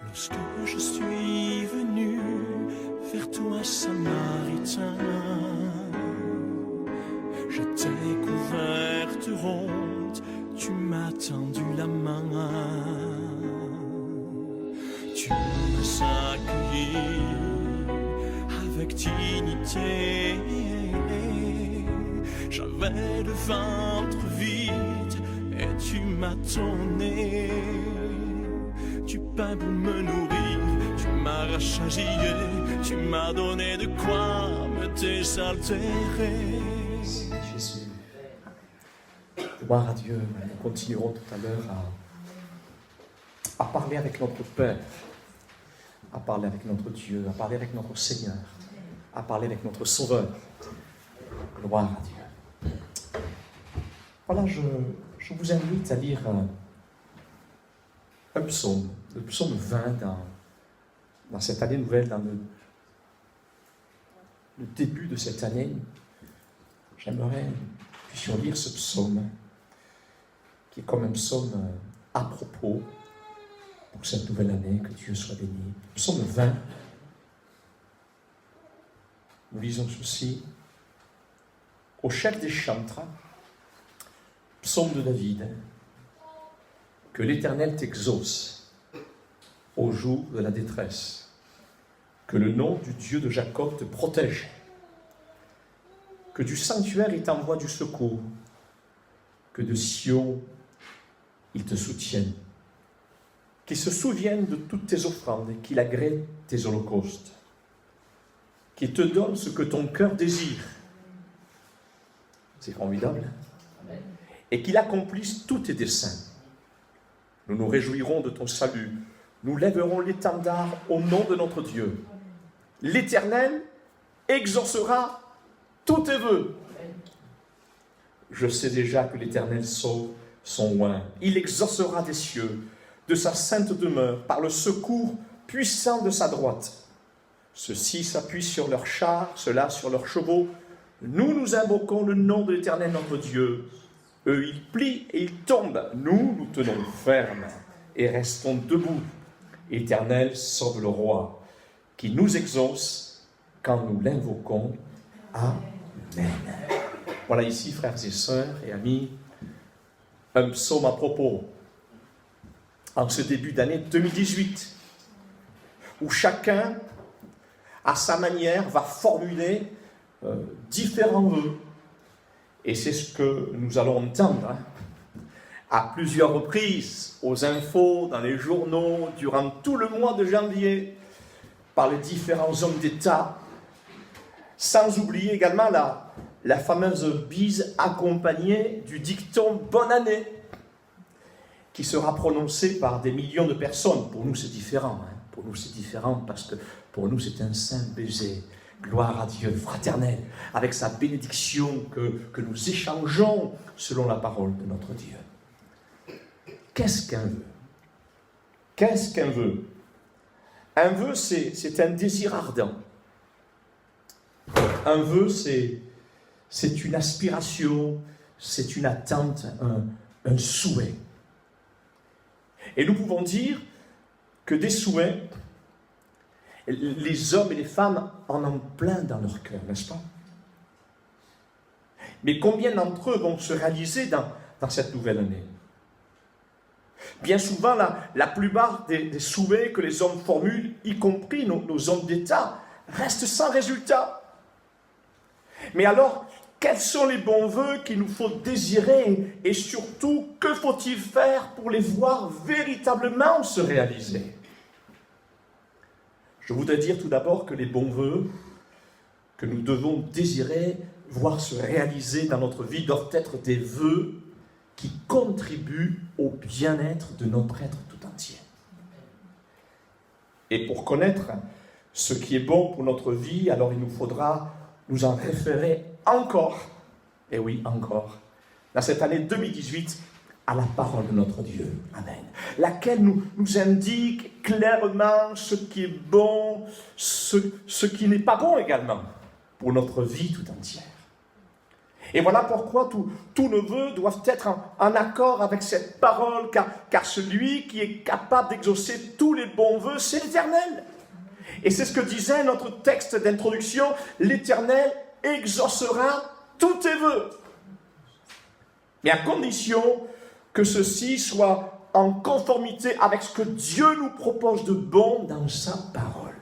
Lorsque je suis venu vers toi, Samaritain, j'étais couverte honte, tu m'as tendu la main. Tu m'as accueilli avec dignité. J'avais le ventre vide et tu m'as donné du pain pour me nourrir. Tu m'as rassasié, tu m'as donné de quoi me désaltérer. Jésus. Gloire à Dieu. Nous continuerons tout à l'heure à parler avec notre Père, à parler avec notre Dieu, à parler avec notre Seigneur, à parler avec notre Sauveur. Gloire à Dieu. Voilà, je vous invite à lire un psaume, le psaume 20 dans cette année nouvelle, dans le début de cette année. J'aimerais que nous puissions lire ce psaume, qui est comme un psaume à propos pour cette nouvelle année, que Dieu soit béni. Psaume 20, nous lisons ceci. Au chef des chantres, psaume de David, que l'Éternel t'exauce au jour de la détresse, que le nom du Dieu de Jacob te protège, que du sanctuaire il t'envoie du secours, que de Sion il te soutienne, qu'il se souvienne de toutes tes offrandes et qu'il agrée tes holocaustes, qu'il te donne ce que ton cœur désire. C'est formidable. Amen. Et qu'il accomplisse tous tes desseins. Nous nous réjouirons de ton salut. Nous lèverons l'étendard au nom de notre Dieu. L'Éternel exaucera tous tes vœux. Je sais déjà que l'Éternel sauve son oint. Il exaucera des cieux, de sa sainte demeure, par le secours puissant de sa droite. Ceux-ci s'appuient sur leurs chars, ceux-là sur leurs chevaux. Nous invoquons le nom de l'Éternel notre Dieu. Eux, ils plient et ils tombent. Nous tenons ferme et restons debout. Éternel, sauve le roi, qui nous exauce quand nous l'invoquons. Amen. Voilà ici, frères et sœurs et amis, un psaume à propos, en ce début d'année 2018, où chacun, à sa manière, va formuler différents vœux. Et c'est ce que nous allons entendre à plusieurs reprises, aux infos, dans les journaux, durant tout le mois de janvier, par les différents hommes d'État, sans oublier également la fameuse bise accompagnée du dicton « Bonne année » qui sera prononcé par des millions de personnes. Pour nous, c'est différent. Pour nous, c'est différent parce que pour nous, c'est un saint baiser. Gloire à Dieu, fraternel, avec sa bénédiction que nous échangeons selon la parole de notre Dieu. Qu'est-ce qu'un vœu? Qu'est-ce qu'un vœu? Un vœu, c'est un désir ardent. Un vœu, c'est une aspiration, c'est une attente, un souhait. Et nous pouvons dire que des souhaits, les hommes et les femmes en ont plein dans leur cœur, n'est-ce pas? Mais combien d'entre eux vont se réaliser dans cette nouvelle année? Bien souvent, la plupart des souhaits que les hommes formulent, y compris nos hommes d'État, restent sans résultat. Mais alors, quels sont les bons vœux qu'il nous faut désirer? Et surtout, que faut-il faire pour les voir véritablement se réaliser? Je voudrais dire tout d'abord que les bons vœux que nous devons désirer, voir se réaliser dans notre vie, doivent être des vœux qui contribuent au bien-être de notre être tout entier. Et pour connaître ce qui est bon pour notre vie, alors il nous faudra nous en référer encore, et oui, encore, dans cette année 2018, à la parole de notre Dieu. Amen. Laquelle nous indique clairement ce qui est bon, ce qui n'est pas bon également, pour notre vie tout entière. Et voilà pourquoi tous nos vœux doivent être en accord avec cette parole, car celui qui est capable d'exaucer tous les bons vœux, c'est l'Éternel. Et c'est ce que disait notre texte d'introduction, l'Éternel exaucera tous tes vœux. Mais à condition que ceci soit en conformité avec ce que Dieu nous propose de bon dans sa parole.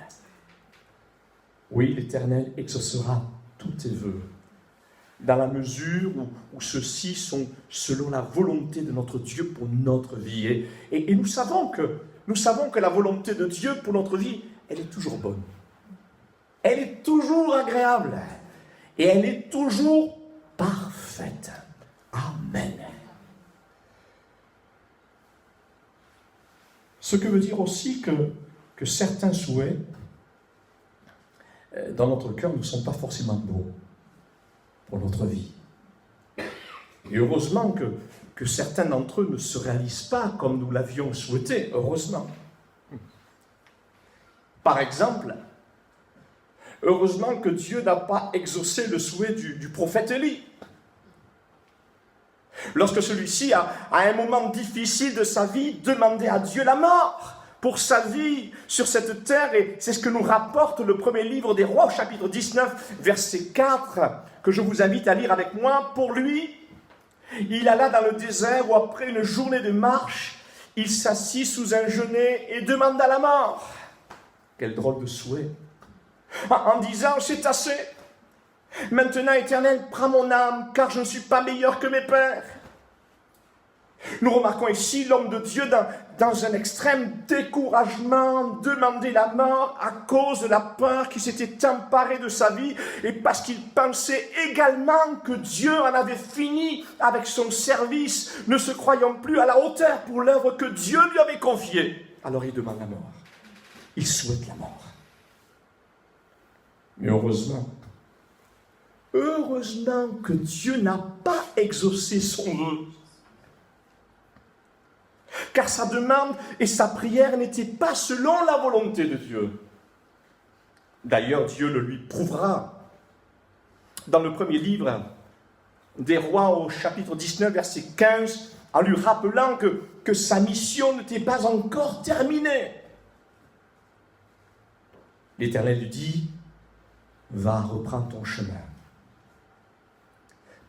Oui, l'Éternel exaucera tous tes vœux, dans la mesure où ceux-ci sont selon la volonté de notre Dieu pour notre vie. Et nous savons que la volonté de Dieu pour notre vie, elle est toujours bonne. Elle est toujours agréable. Et elle est toujours parfaite. Amen. Ce que veut dire aussi que certains souhaits dans notre cœur ne sont pas forcément bons pour notre vie. Et heureusement que certains d'entre eux ne se réalisent pas comme nous l'avions souhaité, heureusement. Par exemple, heureusement que Dieu n'a pas exaucé le souhait du prophète Élie. Lorsque celui-ci, à un moment difficile de sa vie, demandait à Dieu la mort pour sa vie sur cette terre, et c'est ce que nous rapporte le premier livre des Rois, au chapitre 19, verset 4, que je vous invite à lire avec moi. Pour lui, il alla dans le désert où, après une journée de marche, il s'assit sous un genêt et demanda la mort. Quel drôle de souhait. En disant, c'est assez. Maintenant, Éternel, prends mon âme, car je ne suis pas meilleur que mes pères. Nous remarquons ici l'homme de Dieu dans un extrême découragement, demander la mort à cause de la peur qui s'était emparée de sa vie et parce qu'il pensait également que Dieu en avait fini avec son service, ne se croyant plus à la hauteur pour l'œuvre que Dieu lui avait confiée. Alors il demande la mort. Il souhaite la mort. Mais heureusement que Dieu n'a pas exaucé son vœu. Car sa demande et sa prière n'étaient pas selon la volonté de Dieu. D'ailleurs, Dieu le lui prouvera dans le premier livre des Rois, au chapitre 19, verset 15, en lui rappelant que sa mission n'était pas encore terminée. L'Éternel lui dit, va, reprends ton chemin.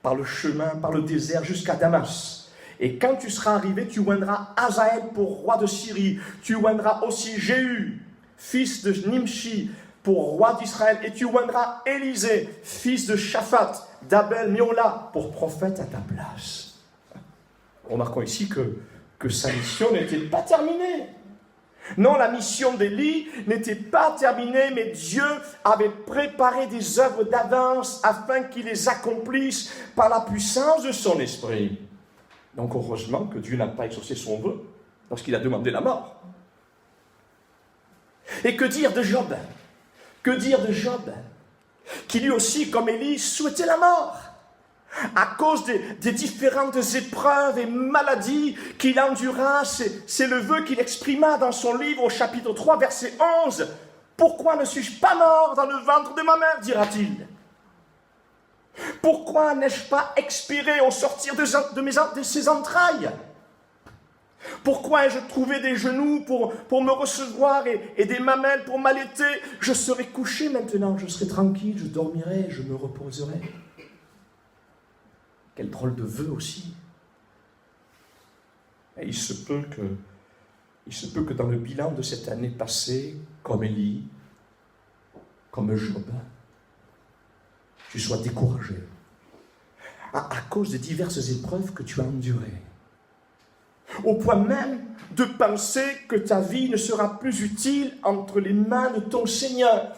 Par le chemin, par le désert jusqu'à Damas. Et quand tu seras arrivé, tu oindras Hazaël pour roi de Syrie. Tu oindras aussi Jéhu, fils de Nimshi, pour roi d'Israël. Et tu oindras Élisée, fils de Shaphat, d'Abel Méola, pour prophète à ta place. Remarquons ici que sa mission n'était pas terminée. Non, la mission d'Élie n'était pas terminée, mais Dieu avait préparé des œuvres d'avance afin qu'il les accomplisse par la puissance de son esprit. Donc heureusement que Dieu n'a pas exaucé son vœu lorsqu'il a demandé la mort. Et que dire de Job? Que dire de Job, qui lui aussi, comme Élie, souhaitait la mort à cause des différentes épreuves et maladies qu'il endura. C'est le vœu qu'il exprima dans son livre au chapitre 3, verset 11. « Pourquoi ne suis-je pas mort dans le ventre de ma mère ?» dira-t-il. « Pourquoi n'ai-je pas expiré au sortir de ses entrailles ? Pourquoi ai-je trouvé des genoux pour me recevoir et des mamelles pour m'allaiter ? Je serai couché maintenant, je serai tranquille, je dormirai, je me reposerai. » Quel drôle de vœu aussi. Et il se peut que dans le bilan de cette année passée, comme Élie, comme Job, tu sois découragé à cause des diverses épreuves que tu as endurées. Au point même de penser que ta vie ne sera plus utile entre les mains de ton Seigneur.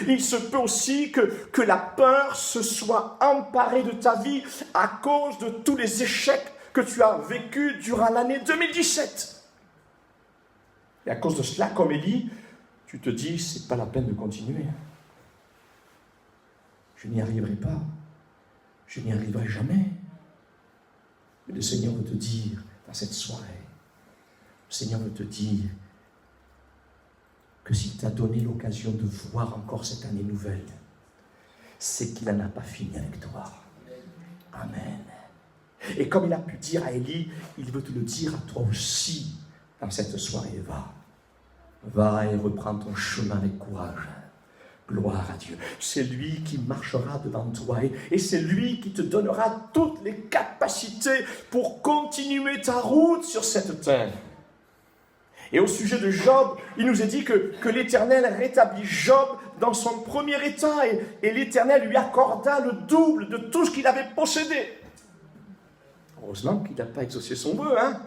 Il se peut aussi que la peur se soit emparée de ta vie à cause de tous les échecs que tu as vécus durant l'année 2017. Et à cause de cela, comme Élie, tu te dis, c'est pas la peine de continuer. Je n'y arriverai pas. Je n'y arriverai jamais. Mais le Seigneur veut te dire, dans cette soirée, le Seigneur veut te dire que s'il t'a donné l'occasion de voir encore cette année nouvelle, c'est qu'il n'en a pas fini avec toi. Amen. Et comme il a pu dire à Élie, il veut te le dire à toi aussi dans cette soirée. Va et reprends ton chemin avec courage. Gloire à Dieu. C'est lui qui marchera devant toi et c'est lui qui te donnera toutes les capacités pour continuer ta route sur cette terre. Et au sujet de Job, il nous est dit que l'Éternel rétablit Job dans son premier état et l'Éternel lui accorda le double de tout ce qu'il avait possédé. Heureusement qu'il n'a pas exaucé son vœu, hein.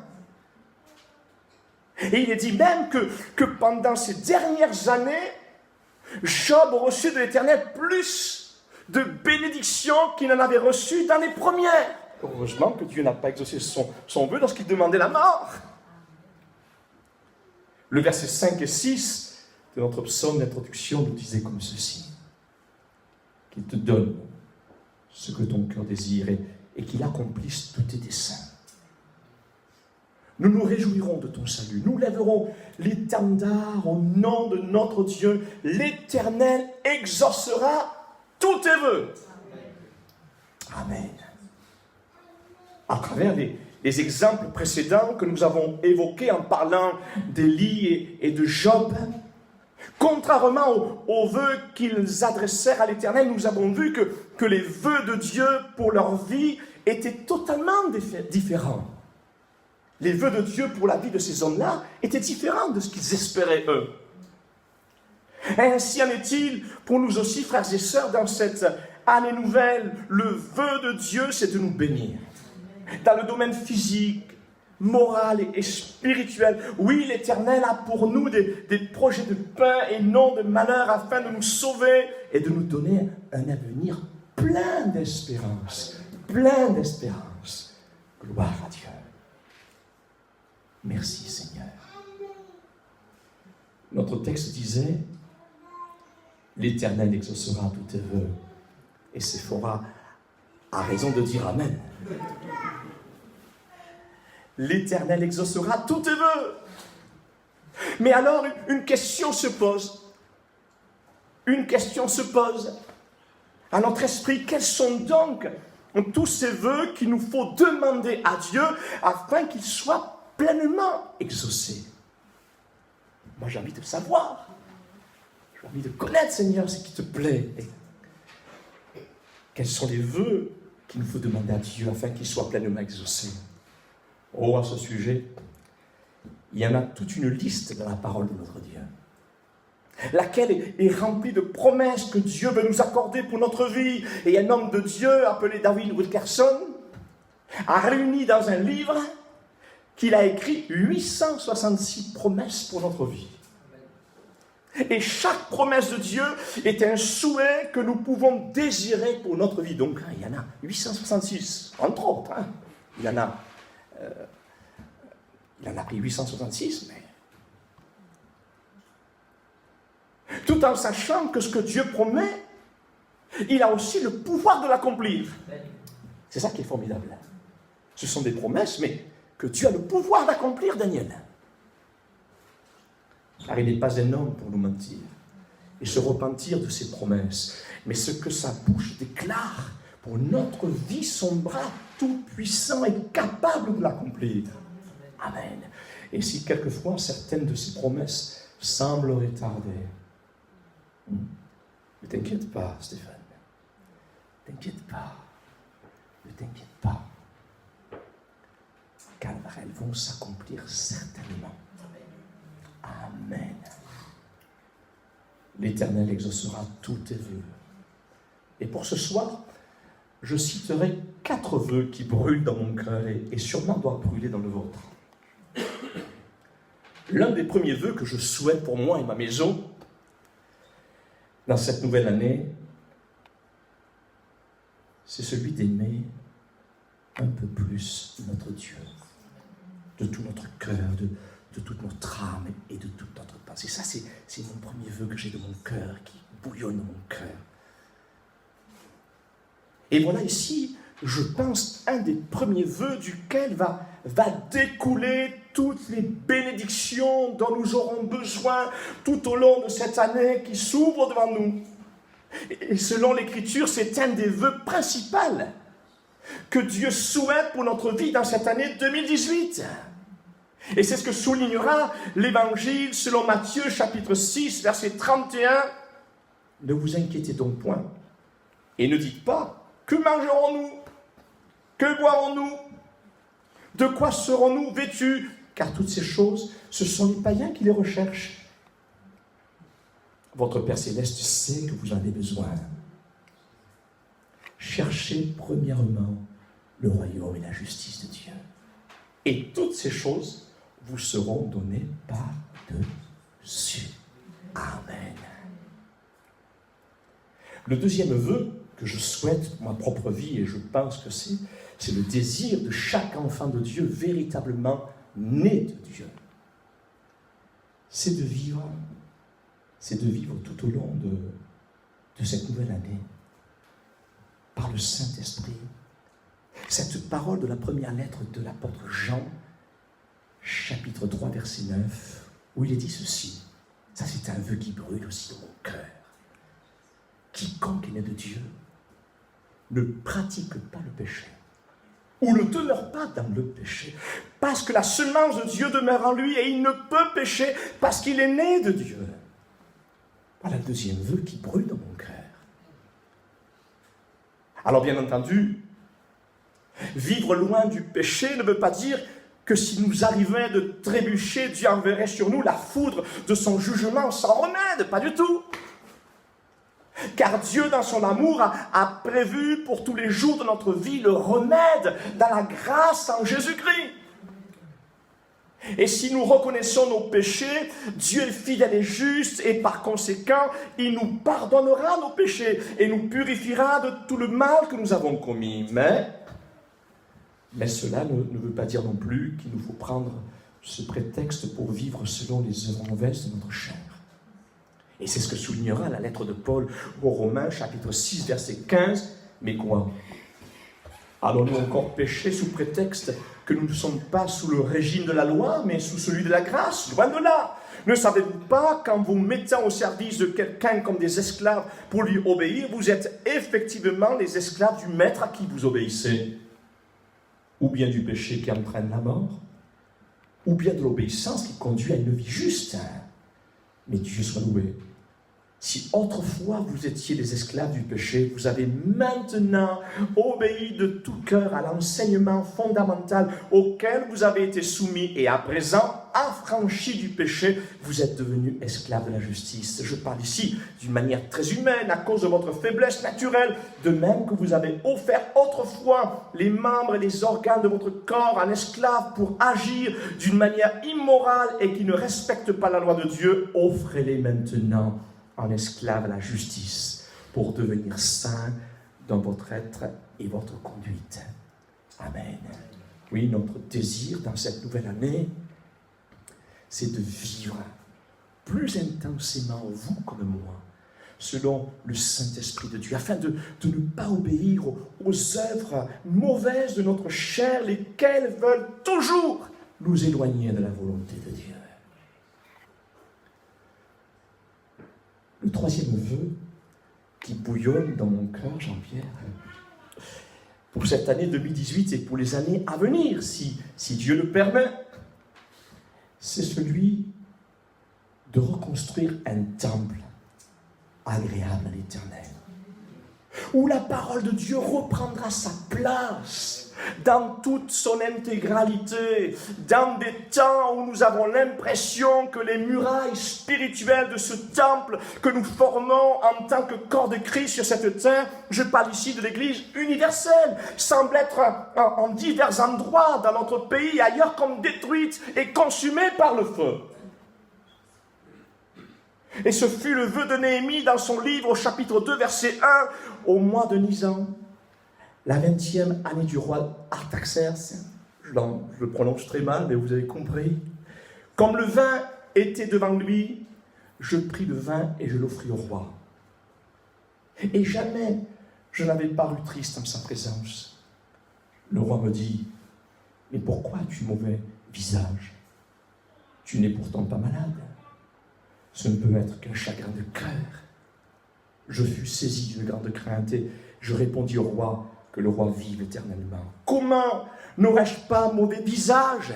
Et il est dit même que pendant ces dernières années, Job reçut de l'Éternel plus de bénédictions qu'il n'en avait reçues dans les premières. Heureusement que Dieu n'a pas exaucé son vœu lorsqu'il demandait la mort. Le verset 5 et 6 de notre psaume d'introduction nous disait comme ceci. Qu'il te donne ce que ton cœur désire et qu'il accomplisse tous tes desseins. Nous nous réjouirons de ton salut. Nous lèverons l'étendard au nom de notre Dieu. L'Éternel exaucera tous tes vœux. Amen. À travers les exemples précédents que nous avons évoqués en parlant d'Élie et de Job, contrairement aux vœux qu'ils adressèrent à l'Éternel, nous avons vu que les vœux de Dieu pour leur vie étaient totalement différents. Les vœux de Dieu pour la vie de ces hommes-là étaient différents de ce qu'ils espéraient eux. Ainsi en est-il pour nous aussi, frères et sœurs, dans cette année nouvelle. Le vœu de Dieu, c'est de nous bénir. Dans le domaine physique, moral et spirituel. Oui, l'Éternel a pour nous des projets de paix et non de malheur afin de nous sauver et de nous donner un avenir plein d'espérance. Plein d'espérance. Gloire à Dieu. Merci Seigneur. Notre texte disait, l'Éternel exaucera tous tes vœux. Et Séphora a raison de dire Amen. L'Éternel exaucera tous tes vœux. Mais alors, une question se pose. Une question se pose à notre esprit. Quels sont donc tous ces vœux qu'il nous faut demander à Dieu afin qu'il soit pleinement exaucé? Moi, j'ai envie de savoir. J'ai envie de connaître, Seigneur, ce qui te plaît. Et quels sont les vœux qu'il nous faut demander à Dieu afin qu'il soit pleinement exaucé? Oh, à ce sujet, il y en a toute une liste dans la parole de notre Dieu, laquelle est remplie de promesses que Dieu veut nous accorder pour notre vie. Et un homme de Dieu appelé David Wilkerson a réuni dans un livre qu'il a écrit 866 promesses pour notre vie. Et chaque promesse de Dieu est un souhait que nous pouvons désirer pour notre vie. Donc, il y en a 866, entre autres. Il en a pris 866, mais... Tout en sachant que ce que Dieu promet, il a aussi le pouvoir de l'accomplir. C'est ça qui est formidable. Ce sont des promesses, mais que Dieu a le pouvoir d'accomplir, Daniel. Car il n'est pas un homme pour nous mentir et se repentir de ses promesses. Mais ce que sa bouche déclare pour notre vie, son bras tout-puissant est capable de l'accomplir. Amen. Et si quelquefois certaines de ces promesses semblent retardées, ne t'inquiète pas, Stéphane. Ne t'inquiète pas. Ne t'inquiète pas. Car elles vont s'accomplir certainement. Amen. L'Éternel exaucera tous tes vœux. Et pour ce soir, je citerai 4 vœux qui brûlent dans mon cœur et sûrement doivent brûler dans le vôtre. L'un des premiers vœux que je souhaite pour moi et ma maison dans cette nouvelle année, c'est celui d'aimer un peu plus notre Dieu, de tout notre cœur, de toute notre âme et de toute notre pensée. Ça, c'est mon premier vœu que j'ai de mon cœur, qui bouillonne dans mon cœur. Et voilà ici, je pense, un des premiers vœux duquel va découler toutes les bénédictions dont nous aurons besoin tout au long de cette année qui s'ouvre devant nous. Et selon l'Écriture, c'est un des vœux principaux que Dieu souhaite pour notre vie dans cette année 2018. Et c'est ce que soulignera l'Évangile selon Matthieu, chapitre 6, verset 31. Ne vous inquiétez donc point, et ne dites pas, que mangerons-nous? Que boirons-nous? De quoi serons-nous vêtus? Car toutes ces choses, ce sont les païens qui les recherchent. Votre Père Céleste sait que vous en avez besoin. Cherchez premièrement le royaume et la justice de Dieu. Et toutes ces choses vous seront données par-dessus. Amen. Le deuxième vœu que je souhaite pour ma propre vie, et je pense que c'est le désir de chaque enfant de Dieu véritablement né de Dieu. C'est de vivre tout au long de cette nouvelle année, par le Saint-Esprit. Cette parole de la première lettre de l'apôtre Jean, chapitre 3, verset 9, où il est dit ceci. Ça, c'est un vœu qui brûle aussi dans mon cœur. Quiconque est né de Dieu ne pratique pas le péché, ou ne demeure pas dans le péché, parce que la semence de Dieu demeure en lui et il ne peut pécher parce qu'il est né de Dieu. Voilà le deuxième vœu qui brûle dans mon cœur. Alors bien entendu, vivre loin du péché ne veut pas dire que si nous arrivait de trébucher, Dieu enverrait sur nous la foudre de son jugement sans remède, pas du tout. Car Dieu, dans son amour, a prévu pour tous les jours de notre vie le remède dans la grâce en Jésus-Christ. Et si nous reconnaissons nos péchés, Dieu est fidèle et juste, et par conséquent, il nous pardonnera nos péchés et nous purifiera de tout le mal que nous avons commis. Mais cela ne veut pas dire non plus qu'il nous faut prendre ce prétexte pour vivre selon les œuvres mauvaises de notre chair. Et c'est ce que soulignera la lettre de Paul aux Romains, chapitre 6, verset 15. Mais quoi? Allons-nous encore pécher sous prétexte que nous ne sommes pas sous le régime de la loi, mais sous celui de la grâce? Loin de là. Ne savez-vous pas qu'en vous mettant au service de quelqu'un comme des esclaves pour lui obéir, vous êtes effectivement les esclaves du maître à qui vous obéissez? Ou bien du péché qui entraîne la mort, ou bien de l'obéissance qui conduit à une vie juste. Mais Dieu soit loué. Si autrefois vous étiez des esclaves du péché, vous avez maintenant obéi de tout cœur à l'enseignement fondamental auquel vous avez été soumis, et à présent, affranchis du péché, vous êtes devenus esclaves de la justice. Je parle ici d'une manière très humaine, à cause de votre faiblesse naturelle, de même que vous avez offert autrefois les membres et les organes de votre corps en esclaves pour agir d'une manière immorale et qui ne respecte pas la loi de Dieu, offrez-les maintenant en esclave à la justice, pour devenir saints dans votre être et votre conduite. Amen. Oui, notre désir dans cette nouvelle année, c'est de vivre plus intensément, vous comme moi, selon le Saint-Esprit de Dieu, afin de ne pas obéir aux œuvres mauvaises de notre chair, lesquelles veulent toujours nous éloigner de la volonté de Dieu. Le troisième vœu qui bouillonne dans mon cœur, Jean-Pierre, pour cette année 2018 et pour les années à venir, si Dieu le permet, c'est celui de reconstruire un temple agréable à l'Éternel, où la parole de Dieu reprendra sa place dans toute son intégralité, dans des temps où nous avons l'impression que les murailles spirituelles de ce temple que nous formons en tant que corps de Christ sur cette terre, je parle ici de l'Église universelle, semblent être en divers endroits dans notre pays et ailleurs comme détruites et consumées par le feu. Et ce fut le vœu de Néhémie dans son livre au chapitre 2, verset 1, au mois de Nisan, la 20e année du roi Artaxerxès, je le prononce très mal, mais vous avez compris. Comme le vin était devant lui, je pris le vin et je l'offris au roi. Et jamais je n'avais paru triste en sa présence. Le roi me dit, mais pourquoi as-tu mauvais visage? Tu n'es pourtant pas malade. Ce ne peut être qu'un chagrin de cœur. Je fus saisi d'une grande crainte et je répondis au roi que le roi vive éternellement. Comment n'aurais-je pas mauvais visage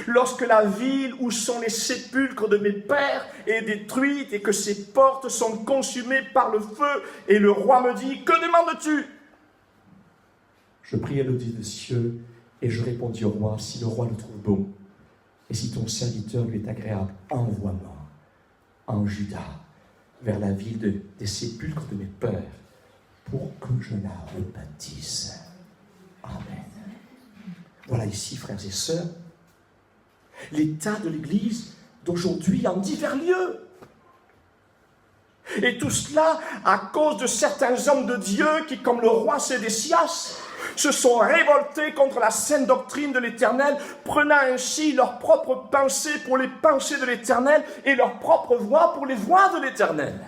lorsque la ville où sont les sépulcres de mes pères est détruite et que ses portes sont consumées par le feu, et le roi me dit, que demandes-tu? Je priai le Dieu des cieux, et je répondis au roi, si le roi le trouve bon, et si ton serviteur lui est agréable, envoie-moi en Juda, vers la ville des sépulcres de mes pères, pour que je la rebâtisse. Amen. Voilà ici, frères et sœurs, l'état de l'Église d'aujourd'hui en divers lieux. Et tout cela à cause de certains hommes de Dieu qui, comme le roi Sédécias, se sont révoltés contre la saine doctrine de l'Éternel, prenant ainsi leurs propres pensées pour les pensées de l'Éternel et leurs propres voix pour les voix de l'Éternel.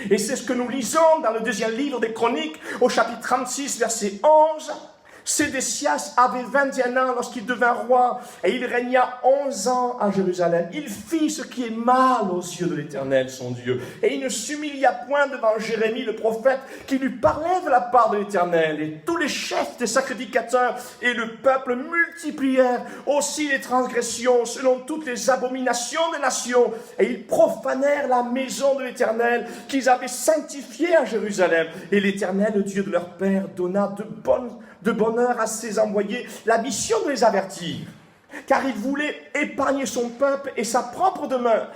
Et c'est ce que nous lisons dans le deuxième livre des Chroniques, au chapitre 36, verset 11. Sédécias avait 21 ans lorsqu'il devint roi, et il régna 11 ans à Jérusalem. Il fit ce qui est mal aux yeux de l'Éternel, son Dieu, et il ne s'humilia point devant Jérémie, le prophète, qui lui parlait de la part de l'Éternel. Et tous les chefs des sacrificateurs et le peuple multiplièrent aussi les transgressions selon toutes les abominations des nations, et ils profanèrent la maison de l'Éternel qu'ils avaient sanctifiée à Jérusalem. Et l'Éternel, le Dieu de leur père, donna de bonheur à ses envoyés la mission de les avertir, car il voulait épargner son peuple et sa propre demeure.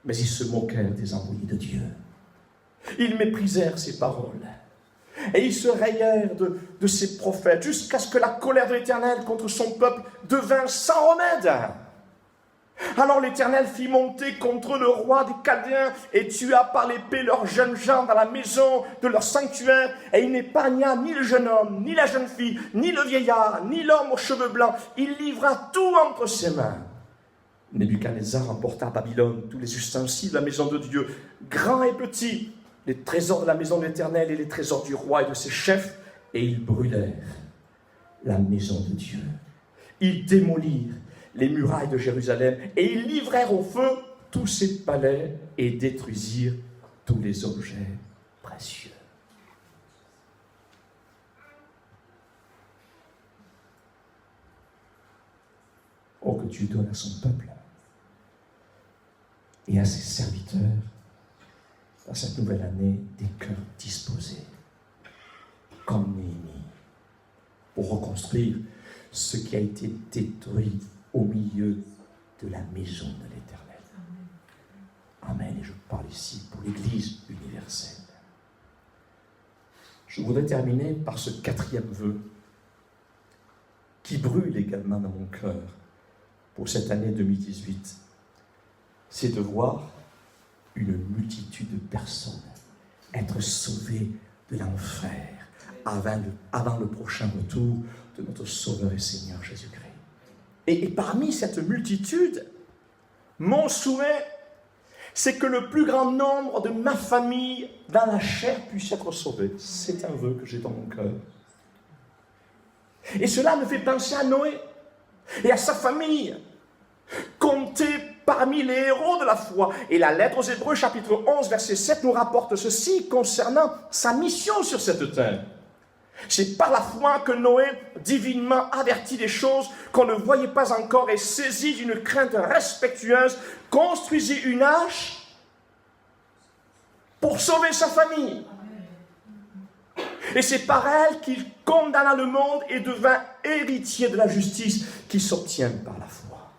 Mais ils se moquèrent des envoyés de Dieu. Ils méprisèrent ses paroles. Et ils se rayèrent de ses prophètes, jusqu'à ce que la colère de l'Éternel contre son peuple devint sans remède. Alors l'Éternel fit monter contre le roi des Chaldéens et tua par l'épée leurs jeunes gens dans la maison de leur sanctuaire, et il n'épargna ni le jeune homme, ni la jeune fille, ni le vieillard, ni l'homme aux cheveux blancs. Il livra tout entre ses mains. Nebuchadnezzar emporta à Babylone tous les ustensiles de la maison de Dieu, grands et petits, les trésors de la maison de l'Éternel et les trésors du roi et de ses chefs, et ils brûlèrent la maison de Dieu. Ils démolirent les murailles de Jérusalem, et ils livrèrent au feu tous ses palais et détruisirent tous les objets précieux. Oh, que Dieu donne à son peuple et à ses serviteurs dans cette nouvelle année des cœurs disposés, comme Néhémie, pour reconstruire ce qui a été détruit au milieu de la maison de l'Éternel. Amen. Et je parle ici pour l'Église universelle. Je voudrais terminer par ce quatrième vœu qui brûle également dans mon cœur pour cette année 2018. C'est de voir une multitude de personnes être sauvées de l'enfer avant le prochain retour de notre Sauveur et Seigneur Jésus-Christ. Et parmi cette multitude, mon souhait, c'est que le plus grand nombre de ma famille dans la chair puisse être sauvé. C'est un vœu que j'ai dans mon cœur. Et cela me fait penser à Noé et à sa famille, comptés parmi les héros de la foi. Et la lettre aux Hébreux, chapitre 11, verset 7, nous rapporte ceci concernant sa mission sur cette terre. C'est par la foi que Noé, divinement averti des choses qu'on ne voyait pas encore et saisi d'une crainte respectueuse, construisit une arche pour sauver sa famille. Et c'est par elle qu'il condamna le monde et devint héritier de la justice qui s'obtient par la foi.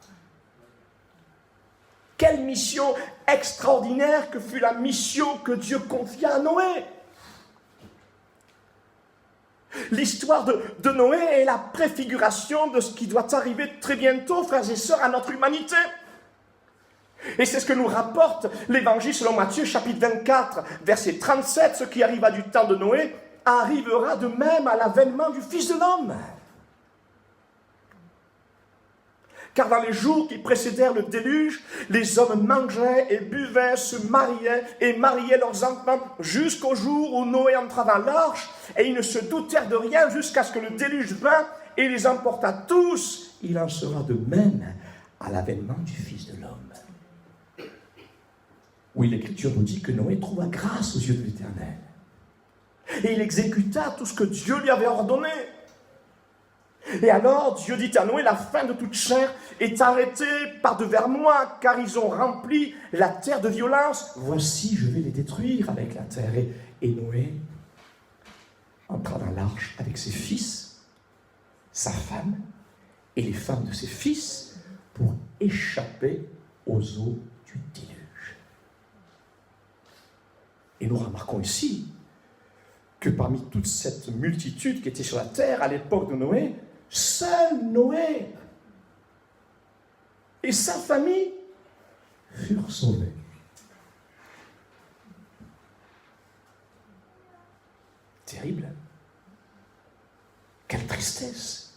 Quelle mission extraordinaire que fut la mission que Dieu confia à Noé! L'histoire de Noé est la préfiguration de ce qui doit arriver très bientôt, frères et sœurs, à notre humanité. Et c'est ce que nous rapporte l'Évangile selon Matthieu, chapitre 24, verset 37. Ce qui arriva du temps de Noé arrivera de même à l'avènement du Fils de l'homme. Car dans les jours qui précédèrent le déluge, les hommes mangeaient et buvaient, se mariaient et mariaient leurs enfants jusqu'au jour où Noé entra dans l'arche, et ils ne se doutèrent de rien jusqu'à ce que le déluge vint et les emporta tous. Il en sera de même à l'avènement du Fils de l'homme. Oui, l'Écriture nous dit que Noé trouva grâce aux yeux de l'Éternel. Et il exécuta tout ce que Dieu lui avait ordonné. Et alors Dieu dit à Noé, la fin de toute chair est arrêtée par devers moi, car ils ont rempli la terre de violence. Voici, je vais les détruire avec la terre. Et Noé entra dans l'arche avec ses fils, sa femme et les femmes de ses fils pour échapper aux eaux du déluge. Et nous remarquons ici que parmi toute cette multitude qui était sur la terre à l'époque de Noé, seul Noé et sa famille furent sauvés. Terrible. Quelle tristesse.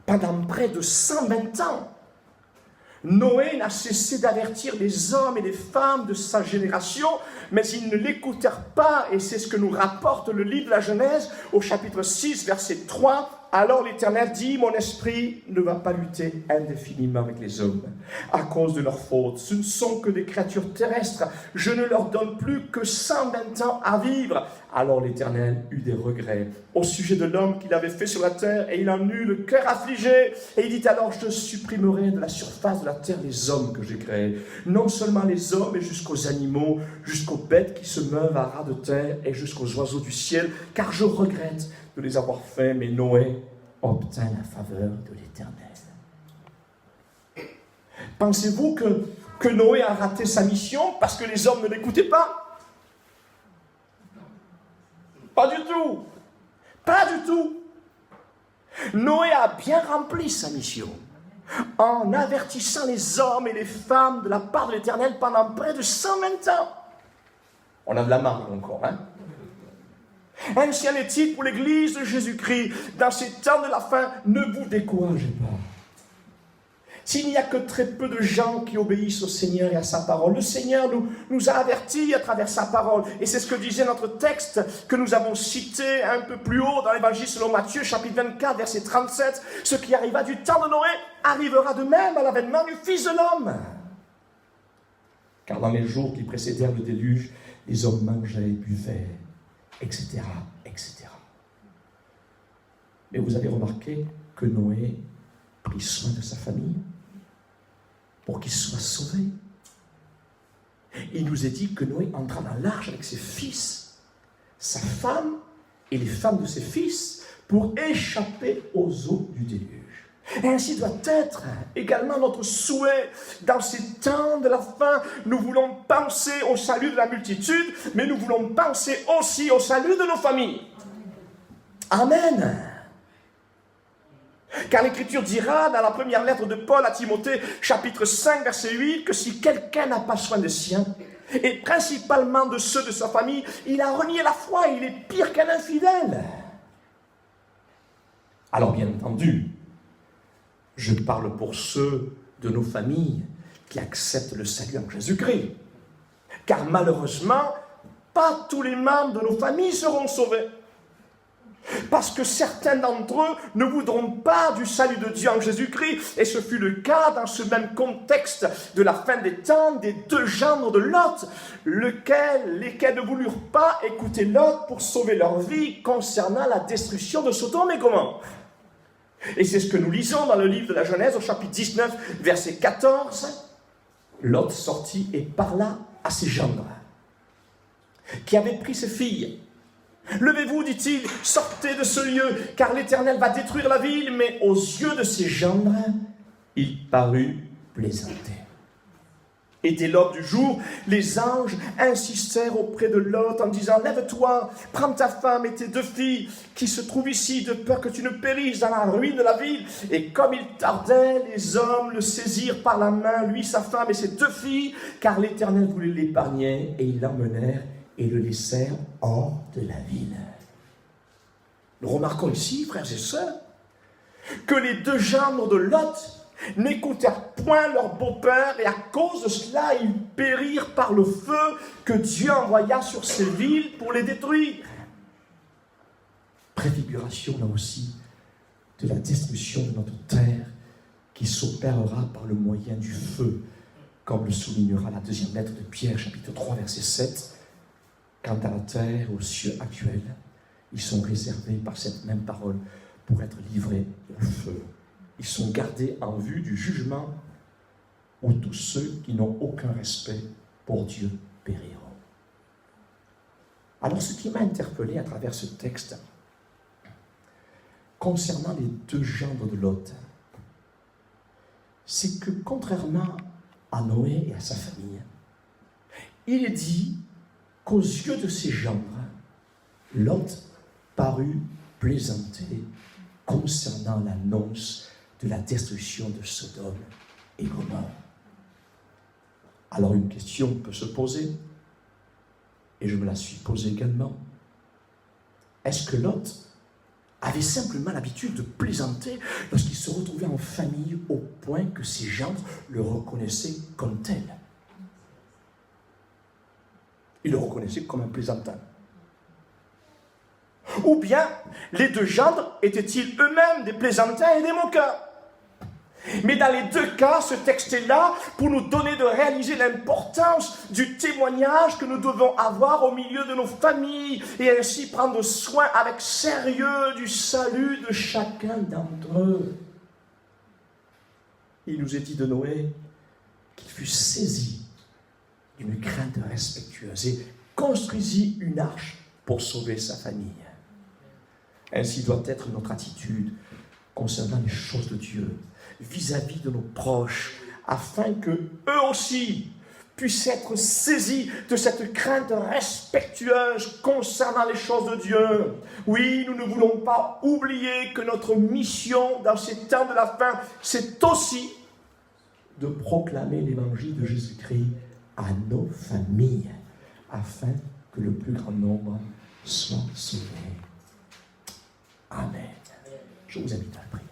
Pendant près de 120 ans, Noé n'a cessé d'avertir les hommes et les femmes de sa génération, mais ils ne l'écoutèrent pas, et c'est ce que nous rapporte le livre de la Genèse au chapitre 6, verset 3. Alors l'Éternel dit, mon esprit ne va pas lutter indéfiniment avec les hommes à cause de leurs fautes. Ce ne sont que des créatures terrestres. Je ne leur donne plus que 120 ans à vivre. Alors l'Éternel eut des regrets au sujet de l'homme qu'il avait fait sur la terre, et il en eut le cœur affligé. Et il dit alors, je supprimerai de la surface de la terre les hommes que j'ai créés. Non seulement les hommes, mais jusqu'aux animaux, jusqu'aux bêtes qui se meuvent à ras de terre, et jusqu'aux oiseaux du ciel, car je regrette de les avoir faits. Mais Noé obtint la faveur de l'Éternel. Pensez-vous que Noé a raté sa mission parce que les hommes ne l'écoutaient pas? Pas du tout. Pas du tout. Noé a bien rempli sa mission en avertissant les hommes et les femmes de la part de l'Éternel pendant près de 120 ans. On a de la marge encore, hein? Ainsi en est-il pour l'Église de Jésus-Christ. Dans ces temps de la fin, ne vous découragez pas. S'il n'y a que très peu de gens qui obéissent au Seigneur et à sa parole, le Seigneur nous a avertis à travers sa parole. Et c'est ce que disait notre texte que nous avons cité un peu plus haut dans l'Évangile selon Matthieu, chapitre 24, verset 37. Ce qui arriva du temps de Noé arrivera de même à l'avènement du Fils de l'homme. Car dans les jours qui précédèrent le déluge, les hommes mangeaient, buvaient, etc., etc. Mais vous avez remarqué que Noé prit soin de sa famille pour qu'il soit sauvé. Il nous est dit que Noé entra dans l'arche avec ses fils, sa femme et les femmes de ses fils pour échapper aux eaux du déluge. Et ainsi doit être également notre souhait dans ces temps de la fin. Nous voulons penser au salut de la multitude, mais nous voulons penser aussi au salut de nos familles. Amen. Car l'Écriture dira dans la première lettre de Paul à Timothée, chapitre 5, verset 8, que si quelqu'un n'a pas soin des siens, et principalement de ceux de sa famille, il a renié la foi, il est pire qu'un infidèle. Alors bien entendu, je parle pour ceux de nos familles qui acceptent le salut en Jésus-Christ. Car malheureusement, pas tous les membres de nos familles seront sauvés. Parce que certains d'entre eux ne voudront pas du salut de Dieu en Jésus-Christ. Et ce fut le cas dans ce même contexte de la fin des temps des deux gendres de Lot, lesquels ne voulurent pas écouter Lot pour sauver leur vie concernant la destruction de Sodome et Gomorrhe. Et c'est ce que nous lisons dans le livre de la Genèse au chapitre 19, verset 14. Lot sortit et parla à ses gendres, qui avaient pris ses filles. Levez-vous, dit-il, sortez de ce lieu, car l'Éternel va détruire la ville. Mais aux yeux de ses gendres, il parut plaisanter. Et dès l'aube du jour, les anges insistèrent auprès de Lot en disant, lève-toi, prends ta femme et tes deux filles qui se trouvent ici, de peur que tu ne périsses dans la ruine de la ville. Et comme il tardait, les hommes le saisirent par la main, lui, sa femme et ses deux filles, car l'Éternel voulait l'épargner, et ils l'emmenèrent et le laissèrent hors de la ville. Nous remarquons ici, frères et sœurs, que les deux gendres de Lot n'écoutèrent point leur beau-père, et à cause de cela, ils périrent par le feu que Dieu envoya sur ces villes pour les détruire. Préfiguration, là aussi, de la destruction de notre terre qui s'opérera par le moyen du feu, comme le soulignera la deuxième lettre de Pierre, chapitre 3, verset 7. Quant à la terre et aux cieux actuels, ils sont réservés par cette même parole pour être livrés au feu. Ils sont gardés en vue du jugement où tous ceux qui n'ont aucun respect pour Dieu périront. Alors, ce qui m'a interpellé à travers ce texte, concernant les deux gendres de Lot, c'est que contrairement à Noé et à sa famille, il est dit qu'aux yeux de ces gendres, Lot parut plaisanter concernant l'annonce de la destruction de Sodome et Gomorrhe. Alors une question peut se poser, et je me la suis posée également. Est-ce que Lot avait simplement l'habitude de plaisanter lorsqu'il se retrouvait en famille au point que ses gendres le reconnaissaient comme tel? Ils le reconnaissaient comme un plaisantin. Ou bien, les deux gendres étaient-ils eux-mêmes des plaisantins et des moqueurs? Mais dans les deux cas, ce texte est là pour nous donner de réaliser l'importance du témoignage que nous devons avoir au milieu de nos familles et ainsi prendre soin avec sérieux du salut de chacun d'entre eux. Il nous est dit de Noé qu'il fut saisi d'une crainte respectueuse et construisit une arche pour sauver sa famille. Ainsi doit être notre attitude concernant les choses de Dieu, vis-à-vis de nos proches, afin que eux aussi puissent être saisis de cette crainte respectueuse concernant les choses de Dieu. Oui, nous ne voulons pas oublier que notre mission dans ces temps de la fin, c'est aussi de proclamer l'évangile de Jésus-Christ à nos familles, afin que le plus grand nombre soit sauvé. Amen. Je vous invite à la prière.